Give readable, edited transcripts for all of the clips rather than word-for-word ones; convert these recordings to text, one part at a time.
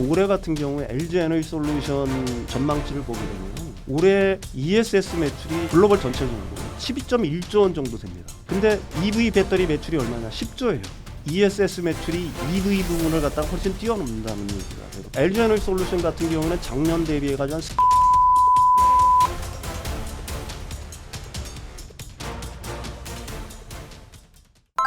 올해 같은 경우에 LG 에너지솔루션 전망치를 보게 되면 올해 ESS 매출이 글로벌 전체적으로 12.1조 원 정도 됩니다. 근데 EV 배터리 매출이 얼마냐? 10조예요. ESS 매출이 EV 부분을 갖다가 훨씬 뛰어넘는다는 얘기가 돼요. LG 에너지솔루션 같은 경우는 작년 대비해 가지고 한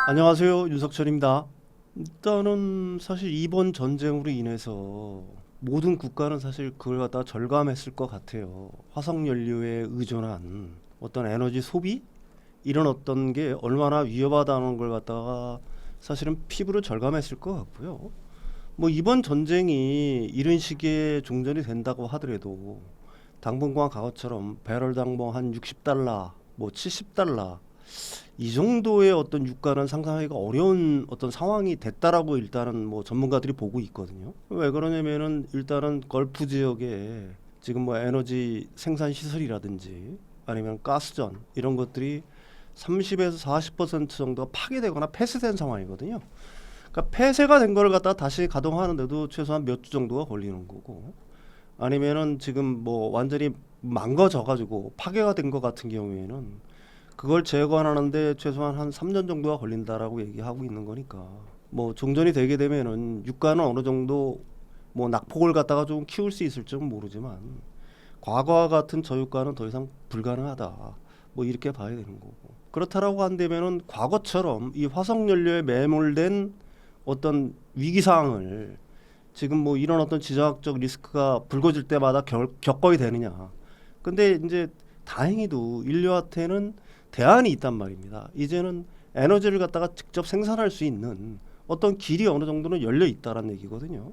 안녕하세요, 윤석철입니다. 일단은 사실 이번 전쟁으로 인해서 모든 국가는 사실 그걸 갖다가 절감했을 것 같아요. 화석 연료에 의존한 어떤 에너지 소비 이런 어떤 게 얼마나 위험하다는 걸 갖다가 사실은 피부로 절감했을 것 같고요. 뭐 이번 전쟁이 이런 식의 종전이 된다고 하더라도 당분간 과거처럼 배럴당 뭐 한 60달러, 뭐 70달러 이 정도의 어떤 유가는 상상하기가 어려운 어떤 상황이 됐다라고 일단은 뭐 전문가들이 보고 있거든요. 왜 그러냐면은 일단은 걸프 지역에 지금 뭐 에너지 생산 시설이라든지 아니면 가스전 이런 것들이 30에서 40% 정도가 파괴되거나 폐쇄된 상황이거든요. 그러니까 폐쇄가 된 걸 갖다 다시 가동하는데도 최소한 몇 주 정도가 걸리는 거고, 아니면은 지금 뭐 완전히 망가져 가지고 파괴가 된 것 같은 경우에는 그걸 재건하는데 최소한 한 3년 정도가 걸린다라고 얘기하고 있는 거니까 뭐 종전이 되게 되면은 유가는 어느 정도 뭐 낙폭을 갖다가 좀 키울 수 있을지는 모르지만 과거와 같은 저유가는 더 이상 불가능하다 뭐 이렇게 봐야 되는 거고, 그렇다라고 한다면은 과거처럼 이 화석 연료에 매몰된 어떤 위기 상황을 지금 뭐 이런 어떤 지정학적 리스크가 불거질 때마다 겪어야 되느냐. 근데 이제 다행히도 인류한테는 대안이 있단 말입니다. 이제는 에너지를 갖다가 직접 생산할 수 있는 어떤 길이 어느 정도는 열려 있다라는 얘기거든요.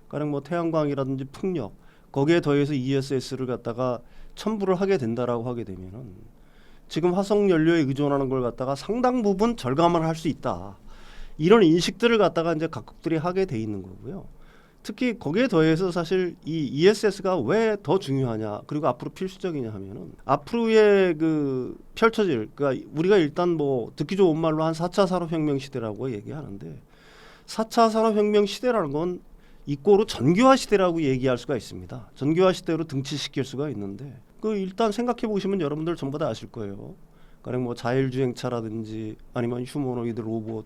가령 뭐 태양광이라든지 풍력 거기에 더해서 ESS를 갖다가 첨부를 하게 된다라고 하게 되면은 지금 화석 연료에 의존하는 걸 갖다가 상당 부분 절감을 할 수 있다. 이런 인식들을 갖다가 이제 각국들이 하게 돼 있는 거고요. 특히 거기에 더해서 사실 이 ESS가 왜 더 중요하냐, 그리고 앞으로 필수적이냐 하면은 앞으로의 그 펼쳐질, 그러니까 우리가 일단 뭐 듣기 좋은 말로 한 4차 산업혁명 시대라고 얘기하는데 4차 산업혁명 시대라는 건 이꼬로 전기화 시대라고 얘기할 수가 있습니다. 전기화 시대로 등치시킬 수가 있는데 그 일단 생각해 보시면 여러분들 전부 다 아실 거예요. 가령 뭐 자율주행차라든지 아니면 휴머노이드 로봇,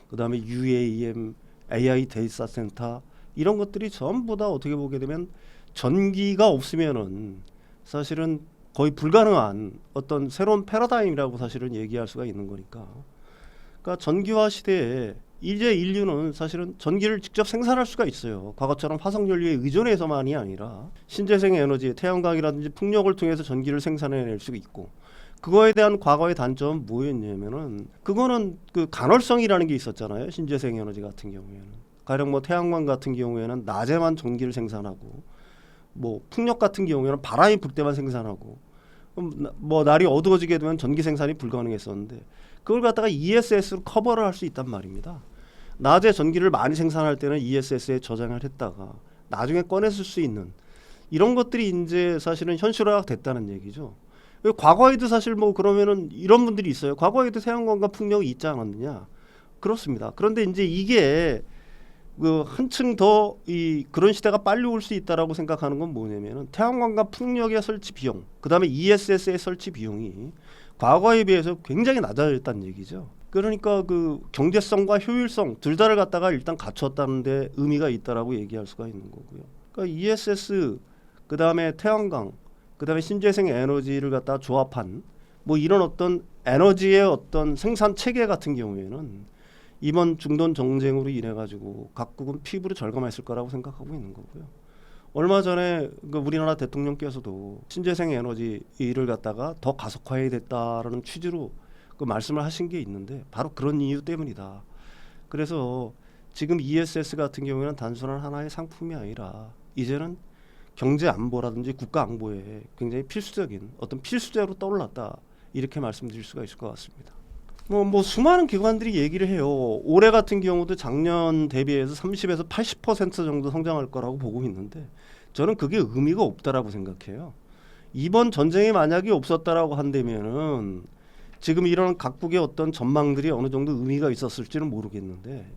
그다음에 UAM, AI 데이터 센터 이런 것들이 전부 다 어떻게 보게 되면 전기가 없으면은 사실은 거의 불가능한 어떤 새로운 패러다임이라고 사실은 얘기할 수가 있는 거니까. 그러니까 전기화 시대에 이제 인류는 사실은 전기를 직접 생산할 수가 있어요. 과거처럼 화석 연료에 의존해서만이 아니라 신재생 에너지, 태양광이라든지 풍력을 통해서 전기를 생산해낼 수가 있고, 그거에 대한 과거의 단점은 뭐였냐면은 그거는 그 간헐성이라는 게 있었잖아요. 신재생 에너지 같은 경우에는. 가령 뭐 태양광 같은 경우에는 낮에만 전기를 생산하고, 뭐 풍력 같은 경우에는 바람이 불 때만 생산하고, 뭐 날이 어두워지게 되면 전기 생산이 불가능했었는데 그걸 갖다가 ESS로 커버를 할 수 있단 말입니다. 낮에 전기를 많이 생산할 때는 ESS에 저장을 했다가 나중에 꺼냈을 수 있는 이런 것들이 이제 사실은 현실화가 됐다는 얘기죠. 과거에도 사실 뭐 그러면은 이런 분들이 있어요. 과거에도 태양광과 풍력이 있지 않았느냐? 그렇습니다. 그런데 이제 이게 그 한층 더 이 그런 시대가 빨리 올 수 있다라고 생각하는 건 뭐냐면은 태양광과 풍력의 설치 비용, 그다음에 ESS의 설치 비용이 과거에 비해서 굉장히 낮아졌다는 얘기죠. 그러니까 그 경제성과 효율성 둘 다를 갖다가 일단 갖췄다는 데 의미가 있다라고 얘기할 수가 있는 거고요. 그러니까 ESS 그다음에 태양광 그다음에 신재생 에너지를 갖다 조합한 뭐 이런 어떤 에너지의 어떤 생산 체계 같은 경우에는 이번 중동 정쟁으로 인해 가지고 각국은 피부로 절감했을 거라고 생각하고 있는 거고요. 얼마 전에 그 우리나라 대통령께서도 신재생 에너지 일을 갖다가 더 가속화해야 됐다라는 취지로 그 말씀을 하신 게 있는데 바로 그런 이유 때문이다. 그래서 지금 ESS 같은 경우에는 단순한 하나의 상품이 아니라 이제는 경제 안보라든지 국가 안보에 굉장히 필수적인 어떤 필수제로 떠올랐다. 이렇게 말씀드릴 수가 있을 것 같습니다. 뭐 수많은 기관들이 얘기를 해요. 올해 같은 경우도 작년 대비해서 30에서 80% 정도 성장할 거라고 보고 있는데 저는 그게 의미가 없다라고 생각해요. 이번 전쟁이 만약에 없었다라고 한다면은 지금 이런 각국의 어떤 전망들이 어느 정도 의미가 있었을지는 모르겠는데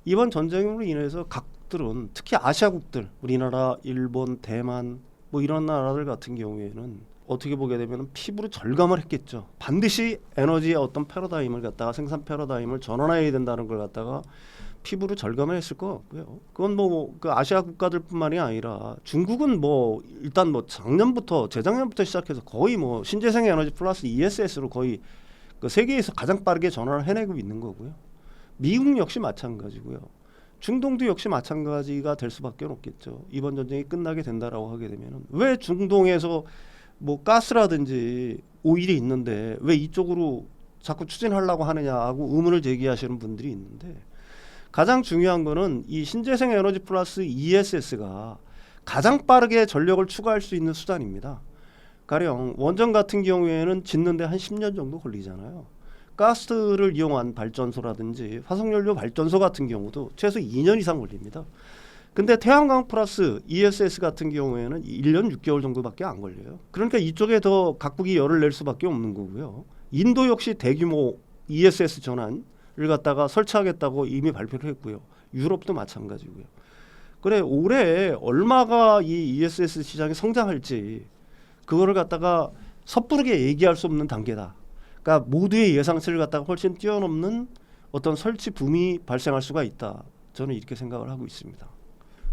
이번 전쟁으로 인해서 각들은 특히 아시아국들, 우리나라, 일본, 대만 뭐 이런 나라들 같은 경우에는 어떻게 보게 되면 피부로 절감을 했겠죠. 반드시 에너지의 어떤 패러다임을 갖다가 생산 패러다임을 전환해야 된다는 걸 갖다가 피부로 절감을 했을 것 같고요. 그건 뭐 그 아시아 국가들뿐만이 아니라 중국은 뭐 일단 뭐 작년부터 재작년부터 시작해서 거의 뭐 신재생 에너지 플러스 ESS로 거의 그 세계에서 가장 빠르게 전환을 해내고 있는 거고요. 미국 역시 마찬가지고요. 중동도 역시 마찬가지가 될 수밖에 없겠죠. 이번 전쟁이 끝나게 된다라고 하게 되면은 왜 중동에서 뭐 가스라든지 오일이 있는데 왜 이쪽으로 자꾸 추진하려고 하느냐 하고 의문을 제기하시는 분들이 있는데 가장 중요한 거는 이 신재생 에너지 플러스 ESS가 가장 빠르게 전력을 추가할 수 있는 수단입니다. 가령 원전 같은 경우에는 짓는데 한 10년 정도 걸리잖아요. 가스를 이용한 발전소라든지 화석연료 발전소 같은 경우도 최소 2년 이상 걸립니다. 근데 태양광 플러스 ESS 같은 경우에는 1년 6개월 정도밖에 안 걸려요. 그러니까 이쪽에 더 각국이 열을 낼 수밖에 없는 거고요. 인도 역시 대규모 ESS 전환을 갖다가 설치하겠다고 이미 발표를 했고요. 유럽도 마찬가지고요. 그래 올해 얼마가 이 ESS 시장이 성장할지 그거를 갖다가 섣부르게 얘기할 수 없는 단계다. 그러니까 모두의 예상치를 갖다가 훨씬 뛰어넘는 어떤 설치 붐이 발생할 수가 있다. 저는 이렇게 생각을 하고 있습니다.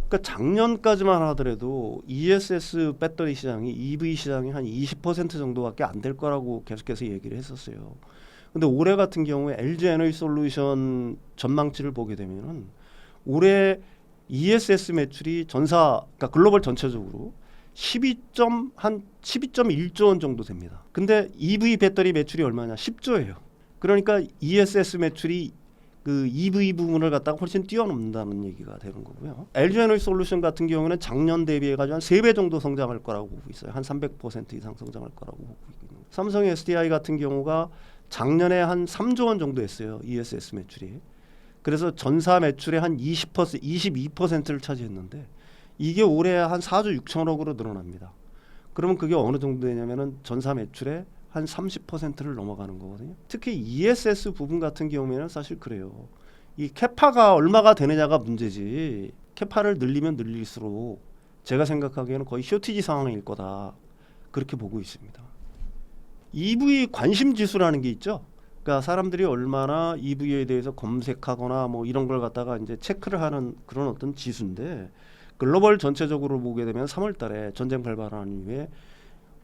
그러니까 작년까지만 하더라도 ESS 배터리 시장이 EV 시장이 한 20% 정도밖에 안 될 거라고 계속해서 얘기를 했었어요. 근데 올해 같은 경우에 LG 에너지 솔루션 전망치를 보게 되면은 올해 ESS 매출이 그러니까 글로벌 전체적으로 12.1조 원 정도 됩니다. 근데 EV 배터리 매출이 얼마냐? 10조예요. 그러니까 ESS 매출이 그 EV 부분을 갖다가 훨씬 뛰어넘는다는 얘기가 되는 거고요. LG 에너지 솔루션 같은 경우는 작년 대비해 가지고 한 3배 정도 성장할 거라고 보고 있어요. 한 300% 이상 성장할 거라고 보고 있거든요. 삼성 SDI 같은 경우가 작년에 한 3조 원 정도 했어요. ESS 매출이. 그래서 전사 매출의 한 22%를 차지했는데 이게 올해 한 4조 6천억으로 늘어납니다. 그러면 그게 어느 정도 되냐면은 전사 매출의 한 30%를 넘어가는 거거든요. 특히 ESS 부분 같은 경우에는 사실 그래요. 이 캐파가 얼마가 되느냐가 문제지. 캐파를 늘리면 늘릴수록 제가 생각하기에는 거의 쇼티지 상황일 거다. 그렇게 보고 있습니다. EV 관심 지수라는 게 있죠. 그러니까 사람들이 얼마나 EV에 대해서 검색하거나 뭐 이런 걸 갖다가 이제 체크를 하는 그런 어떤 지수인데 글로벌 전체적으로 보게 되면 3월 달에 전쟁 발발한 이후에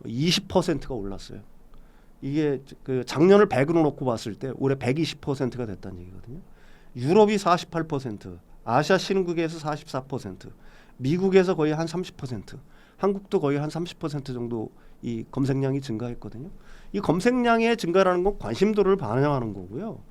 20%가 올랐어요. 이게 그 작년을 100으로 놓고 봤을 때 올해 120%가 됐다는 얘기거든요. 유럽이 48%, 아시아 신흥국에서 44%, 미국에서 거의 한 30%, 한국도 거의 한 30% 정도 이 검색량이 증가했거든요. 이 검색량의 증가라는 건 관심도를 반영하는 거고요.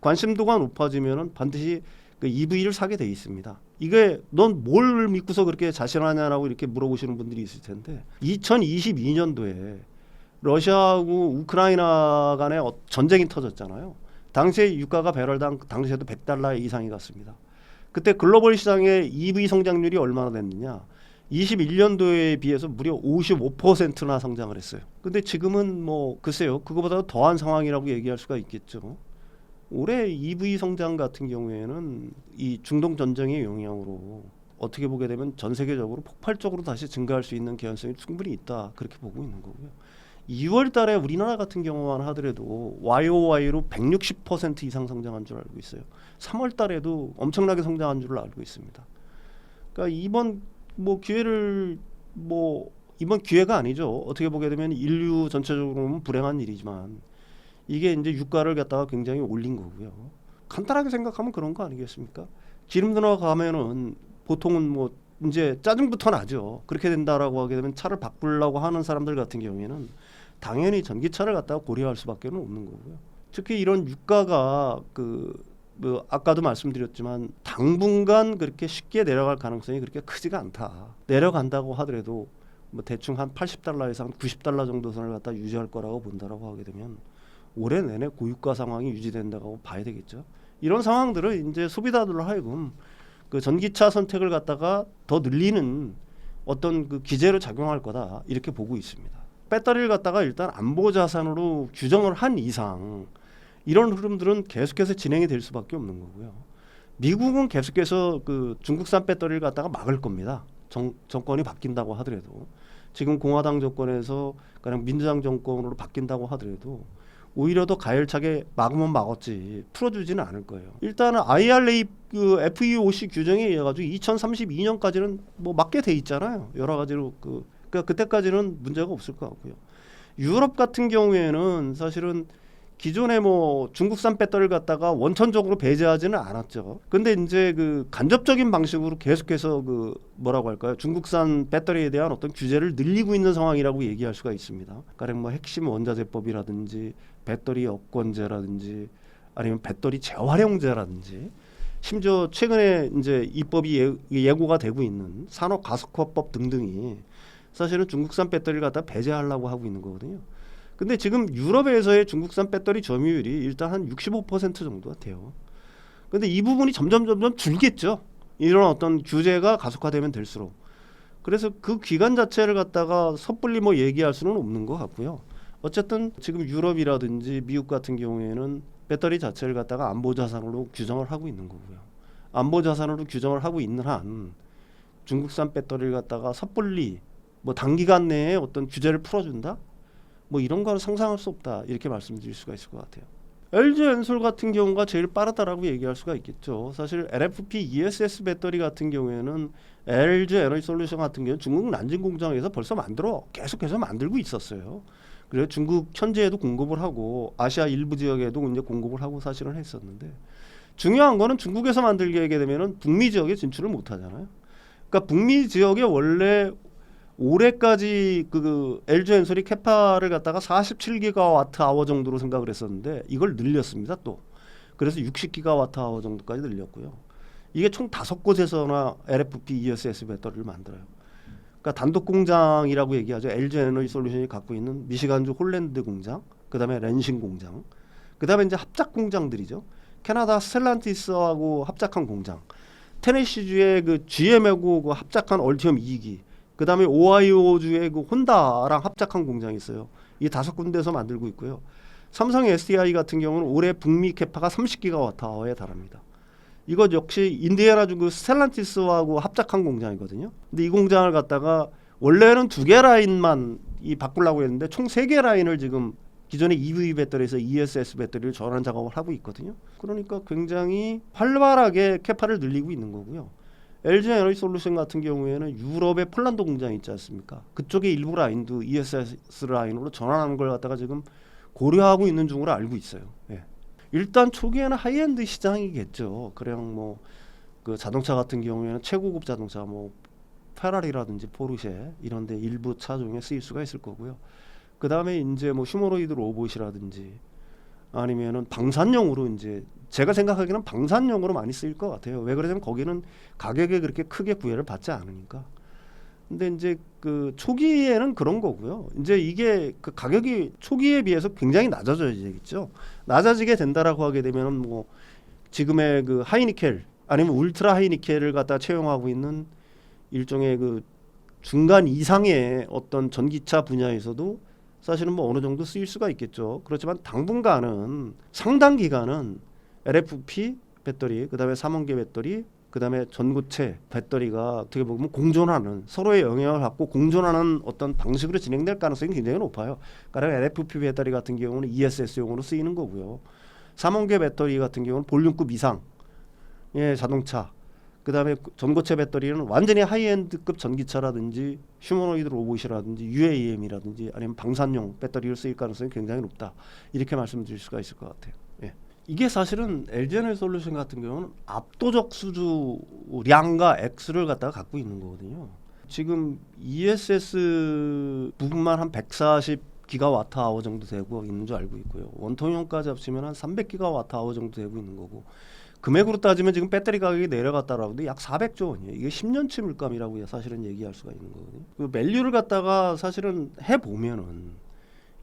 관심도가 높아지면은 반드시 그 EV를 사게 돼 있습니다. 이게 넌 뭘 믿고서 그렇게 자신하냐라고 이렇게 물어보시는 분들이 있을 텐데 2022년도에 러시아하고 우크라이나 간에 전쟁이 터졌잖아요. 당시에 유가가 배럴당 당시에도 100달러 이상이 갔습니다. 그때 글로벌 시장의 EV 성장률이 얼마나 됐느냐? 21년도에 비해서 무려 55%나 성장을 했어요. 근데 지금은 뭐 글쎄요. 그거보다 더한 상황이라고 얘기할 수가 있겠죠. 올해 EV 성장 같은 경우에는 이 중동 전쟁의 영향으로 어떻게 보게 되면 전 세계적으로 폭발적으로 다시 증가할 수 있는 개연성이 충분히 있다. 그렇게 보고 있는 거고요. 2월 달에 우리나라 같은 경우만 하더라도 YOY로 160% 이상 성장한 줄 알고 있어요. 3월 달에도 엄청나게 성장한 줄 알고 있습니다. 그러니까 이번 기회가 아니죠. 어떻게 보게 되면 인류 전체적으로는 불행한 일이지만 이게 이제 유가를 갖다가 굉장히 올린 거고요. 간단하게 생각하면 그런 거 아니겠습니까? 기름 들어가면은 보통은 뭐 이제 짜증부터 나죠. 그렇게 된다라고 하게 되면 차를 바꾸려고 하는 사람들 같은 경우에는 당연히 전기차를 갖다가 고려할 수밖에 없는 거고요. 특히 이런 유가가 뭐 아까도 말씀드렸지만 당분간 그렇게 쉽게 내려갈 가능성이 그렇게 크지가 않다. 내려간다고 하더라도 뭐 대충 한 80달러에서 한 90달러 정도 선을 갖다 유지할 거라고 본다라고 하게 되면 올해 내내 고유가 상황이 유지된다고 봐야 되겠죠. 이런 상황들은 이제 소비자들로 하여금 그 전기차 선택을 갖다가 더 늘리는 어떤 그 기제로 작용할 거다 이렇게 보고 있습니다. 배터리를 갖다가 일단 안보 자산으로 규정을 한 이상 이런 흐름들은 계속해서 진행이 될 수밖에 없는 거고요. 미국은 계속해서 그 중국산 배터리를 갖다가 막을 겁니다. 정권이 바뀐다고 하더라도 지금 공화당 정권에서 그냥 민주당 정권으로 바뀐다고 하더라도 오히려 더 가열차게 막으면 막았지 풀어주지는 않을 거예요. 일단은 IRA 그 FEOC 규정에 의해 가지고 2032년까지는 뭐 막게 돼 있잖아요. 여러 가지로 그러니까 그때까지는 문제가 없을 것 같고요. 유럽 같은 경우에는 사실은 기존에 뭐 중국산 배터리를 갖다가 원천적으로 배제하지는 않았죠. 근데 이제 그 간접적인 방식으로 계속해서 그 뭐라고 할까요? 중국산 배터리에 대한 어떤 규제를 늘리고 있는 상황이라고 얘기할 수가 있습니다. 가령 뭐 핵심 원자재법이라든지 배터리 여권제라든지 아니면 배터리 재활용제라든지 심지어 최근에 이제 입법이 예고가 되고 있는 산업가속화법 등등이 사실은 중국산 배터리를 갖다 배제하려고 하고 있는 거거든요. 근데 지금 유럽에서의 중국산 배터리 점유율이 일단 한 65% 정도가 돼요. 근데 이 부분이 점점 줄겠죠. 이런 어떤 규제가 가속화되면 될수록. 그래서 그 기간 자체를 갖다가 섣불리 뭐 얘기할 수는 없는 것 같고요. 어쨌든 지금 유럽이라든지 미국 같은 경우에는 배터리 자체를 갖다가 안보 자산으로 규정을 하고 있는 거고요. 안보 자산으로 규정을 하고 있는 한 중국산 배터리를 갖다가 섣불리 뭐 단기간 내에 어떤 규제를 풀어준다? 뭐 이런 거는 상상할 수 없다 이렇게 말씀드릴 수가 있을 것 같아요. LG엔솔 같은 경우가 제일 빠르다라고 얘기할 수가 있겠죠. 사실 LFP ESS 배터리 같은 경우에는 LG 에너지솔루션 같은 경우는 중국 난징 공장에서 벌써 계속해서 만들고 있었어요. 그래서 중국 현지에도 공급을 하고 아시아 일부 지역에도 이제 공급을 하고 사실은 했었는데 중요한 거는 중국에서 만들게 하게 되면은 북미 지역에 진출을 못 하잖아요. 그러니까 북미 지역에 원래 올해까지 그 LG엔솔이 캐파를 갖다가 47기가와트 아워 정도로 생각을 했었는데 이걸 늘렸습니다 또. 그래서 60기가와트 아워 정도까지 늘렸고요. 이게 총 5곳에서나 LFP ESS 배터리를 만들어요. 그러니까 단독 공장이라고 얘기하죠. LG에너지솔루션이 갖고 있는 미시간주 홀랜드 공장, 그다음에 렌싱 공장, 그다음에 이제 합작 공장들이죠. 캐나다 스텔란티스하고 합작한 공장, 테네시주의 그 GM하고 그 합작한 얼티엄 2기, 그 다음에 오하이오주의 그 혼다랑 합작한 공장이 있어요. 이 5군데에서 만들고 있고요. 삼성 SDI 같은 경우는 올해 북미 캐파가 30기가와트아워에 달합니다. 이것 역시 인디애나주 그 스텔란티스하고 합작한 공장이거든요. 근데 이 공장을 갖다가 원래는 2개 라인만 바꾸려고 했는데 총 3개 라인을 지금 기존의 EV 배터리에서 ESS 배터리를 전환 작업을 하고 있거든요. 그러니까 굉장히 활발하게 캐파를 늘리고 있는 거고요. LG 에너지솔루션 같은 경우에는 유럽의 폴란드 공장이 있지 않습니까? 그쪽의 일부 라인도 ESS 라인으로 전환하는 걸 갖다가 지금 고려하고 있는 중으로 알고 있어요. 예. 일단 초기에는 하이엔드 시장이겠죠. 그냥 뭐 그 자동차 같은 경우에는 최고급 자동차 뭐 페라리라든지 포르쉐 이런데 일부 차종에 쓰일 수가 있을 거고요. 그 다음에 이제 뭐 휴머노이드 로봇이라든지 아니면은 방산용으로 이제 제가 생각하기에는 방산용으로 많이 쓰일 것 같아요. 왜 그러냐면 거기는 가격에 그렇게 크게 구애를 받지 않으니까. 근데 이제 그 초기에는 그런 거고요. 이제 이게 그 가격이 초기에 비해서 굉장히 낮아져야겠죠. 낮아지게 된다라고 하게 되면은 뭐 지금의 그 하이니켈 아니면 울트라 하이니켈을 갖다 채용하고 있는 일종의 그 중간 이상의 어떤 전기차 분야에서도 사실은 뭐 어느 정도 쓰일 수가 있겠죠. 그렇지만 당분간은 상당 기간은 LFP 배터리, 그다음에 삼원계 배터리, 그다음에 전고체 배터리가 어떻게 보면 공존하는 서로의 영향을 받고 공존하는 어떤 방식으로 진행될 가능성이 굉장히 높아요. 그러니까 LFP 배터리 같은 경우는 ESS용으로 쓰이는 거고요. 삼원계 배터리 같은 경우는 볼륨급 이상의 자동차, 그다음에 전고체 배터리는 완전히 하이엔드급 전기차라든지 휴머노이드 로봇이라든지 UAM이라든지 아니면 방산용 배터리를 쓰일 가능성이 굉장히 높다. 이렇게 말씀드릴 수가 있을 것 같아요. 예. 이게 사실은 LG에너지솔루션 같은 경우는 압도적 수주량과 액수를 갖다가 갖고 있는 거거든요. 지금 ESS 부분만 한 140기가와트아워 정도 되고 있는 줄 알고 있고요. 원통형까지 합치면 한 300기가와트아워 정도 되고 있는 거고, 금액으로 따지면 지금 배터리 가격이 내려갔다라고 하는데 약 400조 원이에요. 이게 10년치 물감이라고 사실은 얘기할 수가 있는 거거든요. 그 밸류를 갖다가 사실은 해보면은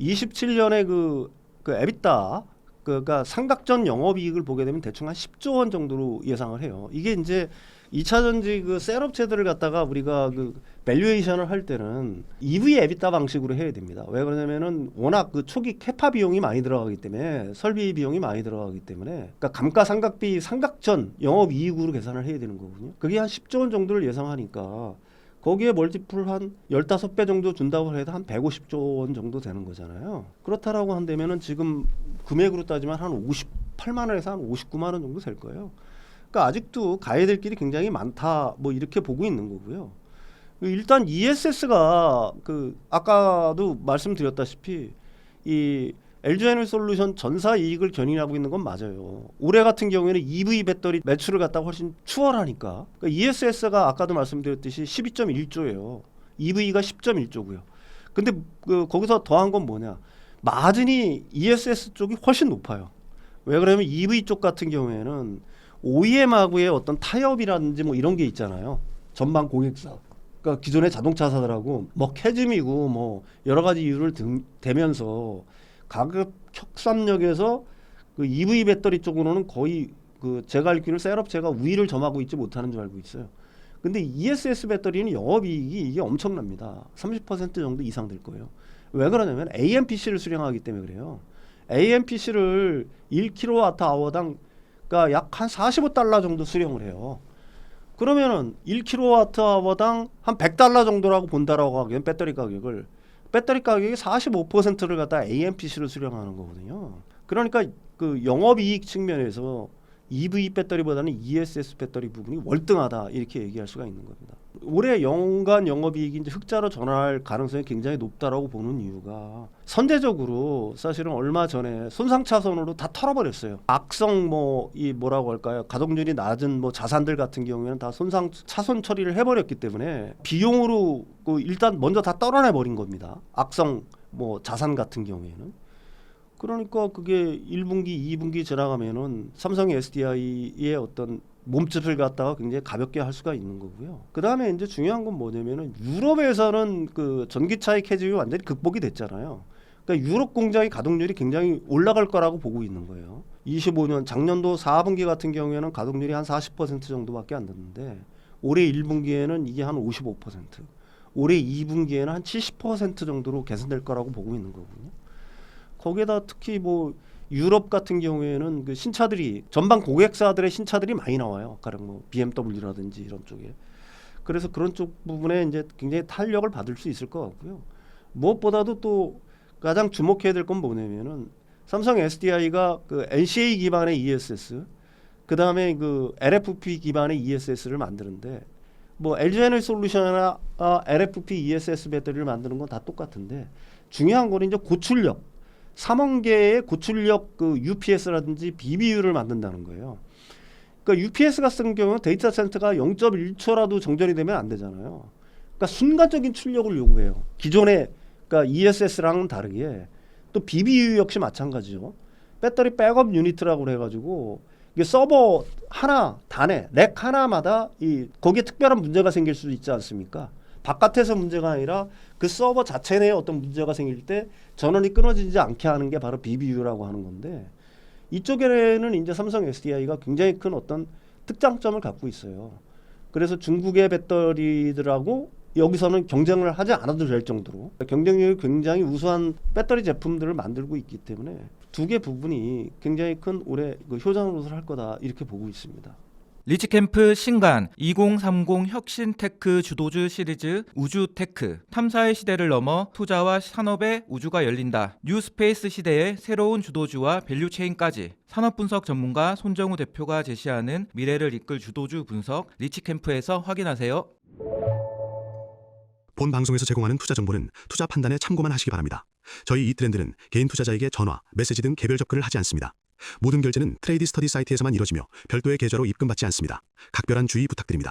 27년에 그 에비타 그러니까 삼각전 영업이익을 보게 되면 대충 한 10조 원 정도로 예상을 해요. 이게 이제 2차 전지 그 셀업체들을 갖다가 우리가 그 밸류에이션을 할 때는 EV 에비타 방식으로 해야 됩니다. 왜 그러냐면은 워낙 그 초기 캐파 비용이 많이 들어가기 때문에 설비 비용이 많이 들어가기 때문에 그러니까 감가상각비 상각전 영업이익으로 계산을 해야 되는 거거든요. 그게 한 10조 원 정도를 예상하니까 거기에 멀티플 한 15배 정도 준다고 해도 한 150조 원 정도 되는 거잖아요. 그렇다라고 한다면은 지금 금액으로 따지면 한 58만 원에서 한 59만 원 정도 될 거예요. 그러니까 아직도 가야 될 길이 굉장히 많다 뭐 이렇게 보고 있는 거고요. 일단 ESS가 그 아까도 말씀드렸다시피 이 LG에너지솔루션 전사 이익을 견인하고 있는 건 맞아요. 올해 같은 경우에는 EV 배터리 매출을 갖다가 훨씬 추월하니까 그러니까 ESS가 아까도 말씀드렸듯이 12.1조예요. EV가 10.1조고요. 근데 그 거기서 더한 건 뭐냐? 마진이 ESS 쪽이 훨씬 높아요. 왜 그러냐면 EV 쪽 같은 경우에는 OEM하고의 어떤 타협이라든지 뭐 이런 게 있잖아요. 전방 고객사. 그러니까 기존의 자동차사들하고 뭐 캐즘이고 뭐 여러 가지 이유를 대면서 가격 혁산력에서 그 EV 배터리 쪽으로는 거의 그 제가 알기로는 셋업체가 우위를 점하고 있지 못하는 줄 알고 있어요. 근데 ESS 배터리는 영업이익이 이게 엄청납니다. 30% 정도 이상 될 거예요. 왜 그러냐면 AMPC를 수령하기 때문에 그래요. AMPC를 1kWh당 그러니까 약 한 45달러 정도 수령을 해요. 그러면은 1kWh당 한 100달러 정도라고 본다라고 하기엔 배터리 가격이 45%를 갖다 AMPC로 수령하는 거거든요. 그러니까 그 영업이익 측면에서 EV 배터리보다는 ESS 배터리 부분이 월등하다 이렇게 얘기할 수가 있는 겁니다. 올해 연간 영업이익이 이제 흑자로 전환할 가능성이 굉장히 높다라고 보는 이유가 선제적으로 사실은 얼마 전에 손상 차손으로 다 털어버렸어요. 악성 뭐 이 뭐라고 할까요? 가동률이 낮은 뭐 자산들 같은 경우에는 다 손상 차손 처리를 해버렸기 때문에 비용으로 그 일단 먼저 다 떨어내 버린 겁니다. 악성 뭐 자산 같은 경우에는. 그러니까 그게 1분기, 2분기 지나가면은 삼성 SDI의 어떤 몸집을 갖다가 굉장히 가볍게 할 수가 있는 거고요. 그 다음에 이제 중요한 건 뭐냐면은 유럽에서는 그 전기차의 캐즘이 완전히 극복이 됐잖아요. 그러니까 유럽 공장의 가동률이 굉장히 올라갈 거라고 보고 있는 거예요. 25년 작년도 4분기 같은 경우에는 가동률이 한 40% 정도밖에 안 됐는데 올해 1분기에는 이게 한 55%, 올해 2분기에는 한 70% 정도로 개선될 거라고 보고 있는 거거든요. 거기에다 특히 뭐 유럽 같은 경우에는 그 신차들이 전방 고객사들의 신차들이 많이 나와요. 가령 뭐 BMW라든지 이런 쪽에. 그래서 그런 쪽 부분에 이제 굉장히 탄력을 받을 수 있을 것 같고요. 무엇보다도 또 가장 주목해야 될 건 뭐냐면은 삼성 SDI가 그 NCA 기반의 ESS, 그 다음에 그 LFP 기반의 ESS를 만드는데 뭐 LG에너지솔루션이나 LFP ESS 배터리를 만드는 건 다 똑같은데 중요한 거는 이제 고출력. 3원계의 고출력 그 UPS라든지 BBU를 만든다는 거예요. 그러니까 UPS 같은 경우는 데이터 센터가 0.1초라도 정전이 되면 안 되잖아요. 그러니까 순간적인 출력을 요구해요. 기존의 그러니까 ESS랑은 다르게 또 BBU 역시 마찬가지죠. 배터리 백업 유니트라고 해가지고 이게 서버 하나 단에 렉 하나마다 이 거기에 특별한 문제가 생길 수 있지 않습니까? 바깥에서 문제가 아니라 그 서버 자체 내에 어떤 문제가 생길 때 전원이 끊어지지 않게 하는 게 바로 BBU라고 하는 건데 이쪽에는 이제 삼성 SDI가 굉장히 큰 어떤 특장점을 갖고 있어요. 그래서 중국의 배터리들하고 여기서는 경쟁을 하지 않아도 될 정도로 경쟁력이 굉장히 우수한 배터리 제품들을 만들고 있기 때문에 두 개 부분이 굉장히 큰 올해 그 효자 노릇을 할 거다 이렇게 보고 있습니다. 리치캠프 신간 2030 혁신테크 주도주 시리즈 우주테크 탐사의 시대를 넘어 투자와 산업의 우주가 열린다. 뉴스페이스 시대의 새로운 주도주와 밸류체인까지 산업분석 전문가 손정우 대표가 제시하는 미래를 이끌 주도주 분석 리치캠프에서 확인하세요. 본 방송에서 제공하는 투자 정보는 투자 판단에 참고만 하시기 바랍니다. 저희 이트렌드는 개인 투자자에게 전화, 메시지 등 개별 접근을 하지 않습니다. 모든 결제는 트레이드 스터디 사이트에서만 이뤄지며 별도의 계좌로 입금받지 않습니다. 각별한 주의 부탁드립니다.